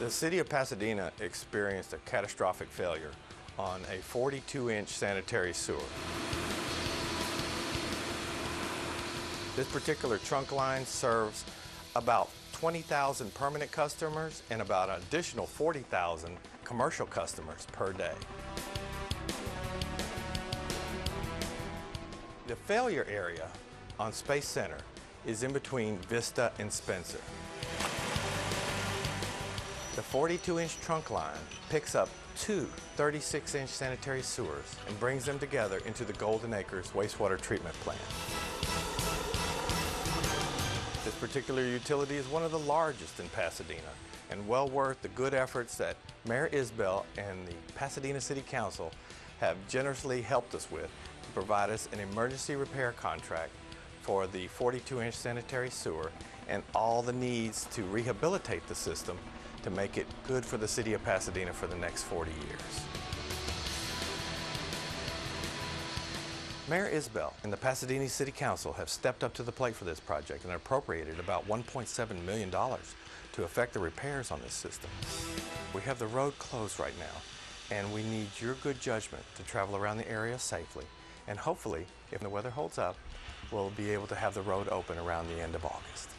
The City of Pasadena experienced a catastrophic failure on a 42-inch sanitary sewer. This particular trunk line serves about 20,000 permanent customers and about an additional 40,000 commercial customers per day. The failure area on Space Center is in between Vista and Spencer. The 42-inch trunk line picks up two 36-inch sanitary sewers and brings them together into the Golden Acres wastewater treatment plant. This particular utility is one of the largest in Pasadena and well worth the good efforts that Mayor Isbell and the Pasadena City Council have generously helped us with to provide us an emergency repair contract for the 42-inch sanitary sewer and all the needs to rehabilitate the system to make it good for the City of Pasadena for the next 40 years. Mayor Isbell and the Pasadena City Council have stepped up to the plate for this project and appropriated about $1.7 million to effect the repairs on this system. We have the road closed right now, and we need your good judgment to travel around the area safely, and hopefully, if the weather holds up, we'll be able to have the road open around the end of August.